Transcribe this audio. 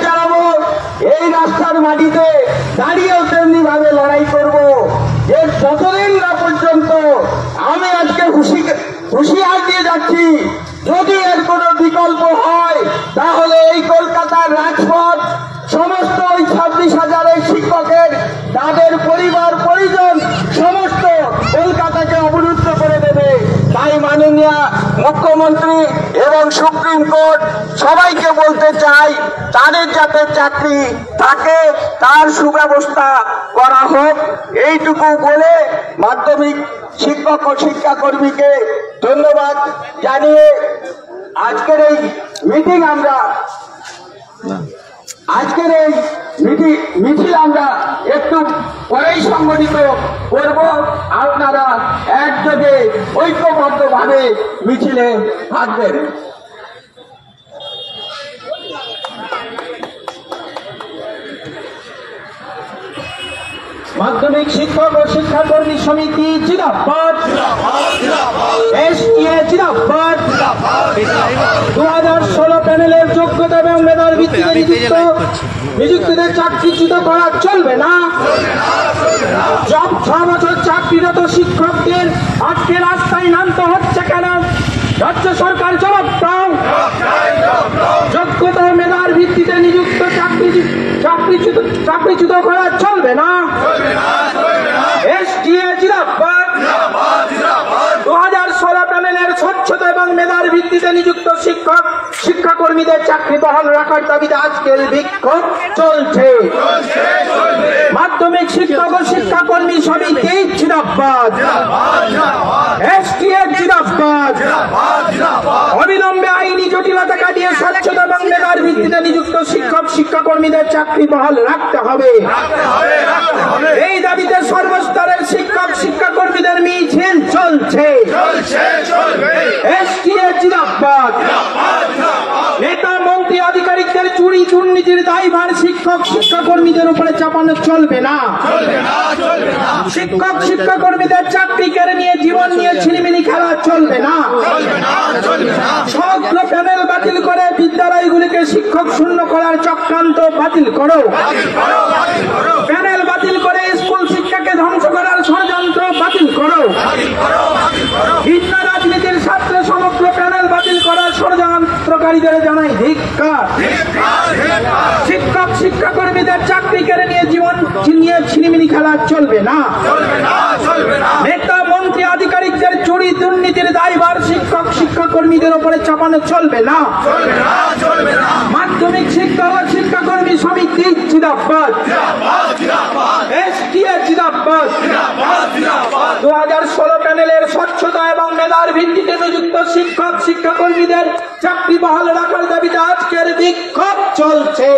চালাবো, এই রাস্তার মাটিতে দাঁড়িয়েও তেমনি ভাবে লড়াই করব। যে যতদিন না পর্যন্ত আমি আজকে হুঁশিয়ার দিয়ে যাচ্ছি, যদি এর কোনো বিকল্প হয় তাহলে এই কলকাতার রাজপথ সমস্ত ওই 26,000 শিক্ষকের তাদের পরিবার পরিজন সমস্ত কলকাতাকে অবরুদ্ধ করে দেবে। তাই মাননীয় মুখ্যমন্ত্রী এবং সুপ্রিম কোর্ট সবাইকে বলতে চাই, তাদের যাতে চাকরি থাকে তার সুব্যবস্থা করা হোক। এইটুকু বলে মাধ্যমিক শিক্ষক ও শিক্ষাকর্মীকে ধন্যবাদ জানিয়ে আজকের এই মিটিং আমরা একটু পরেই সংগঠিত করব। আপনারা একযোগে ঐক্যবদ্ধভাবে মিছিলে থাকবেন। মাধ্যমিক শিক্ষক ও শিক্ষাকর্মী সমিতি জিন্দাবাদ, এসটিএ জিন্দাবাদ। 2016 প্যানেলের যোগ্যতা এবং মেধার ভিত্তিতে নিযুক্তদের চাকরিচ্যুত করা চলবে না। 6 বছর চাকরিরত শিক্ষকদের আজকে রাস্তায় নামতে হচ্ছে কেন? রাজ্য সরকার জবাব দাও। যোগ্যতা মেধার ভিত্তিতে নিযুক্ত চাকরিচ্যুত করা চলবে না। এসটিএ জিন্দাবাদ। 2016 প্যানেলের স্বচ্ছতা এবং মেধার ভিত্তিতে নিযুক্ত শিক্ষাকর্মীদের চাকরি বহাল রাখার দাবিতে আজকের বিক্ষোভ চলছে। মাধ্যমিক শিক্ষক ও শিক্ষাকর্মী সমিতি জিন্দাবাদ, এসটিএ জিন্দাবাদ। অবিলম্বে আইনি জটিলতা কাটিয়ে স্বচ্ছতা এবং মেধার ভিত্তিতে নিযুক্ত শিক্ষাকর্মীদের চাকরি বহাল রাখতে হবে। এই দাবিতে সর্বস্তরের শিক্ষাকর্মীদের মিছিল চলছে। এসটিএ জিন্দাবাদ। নেতা মন্ত্রী আধিকারিকদের চুরি দুর্নীতির দায়ভার শিক্ষাকর্মীদের উপরে চাপানো চলবে না। শিক্ষাকর্মীদের চাকরি কেড়ে নিয়ে জীবন নিয়ে ছিনিমিনি খেলা চলবে না। সমগ্র প্যানেল বাতিল করে বিদ্যালয়গুলিকে শিক্ষক শূন্য করার চক্রান্ত বাতিল করো। প্যানেল বাতিল করে স্কুল শিক্ষাকে ধ্বংস করার ষড়যন্ত্র বাতিল করো। ভিন্ন রাজনীতির স্বার্থে সমগ্র প্যানেল বাতিল করার ষড়যন্ত্রকারীদের জানাই ধিক্কার। শিক্ষাকর্মীদের চাকরি কেড়ে নিয়ে জীবন নিয়ে ছিনিমিনি খেলা চলবে না। নেতা মন্ত্রী আধিকারিকদের চুরি দুর্নীতির দায়ভার শিক্ষাকর্মীদের উপরে চাপানো চলবে না। মাধ্যমিক শিক্ষক ও শিক্ষাকর্মী সমিতি জিন্দাবাদ, এসটিএ জিন্দাবাদ। 2016 প্যানেলের স্বচ্ছতা এবং মেধার ভিত্তিতে নিযুক্ত শিক্ষাকর্মীদের চাকরি বহাল রাখার দাবিতে আজকের বিক্ষোভ চলছে।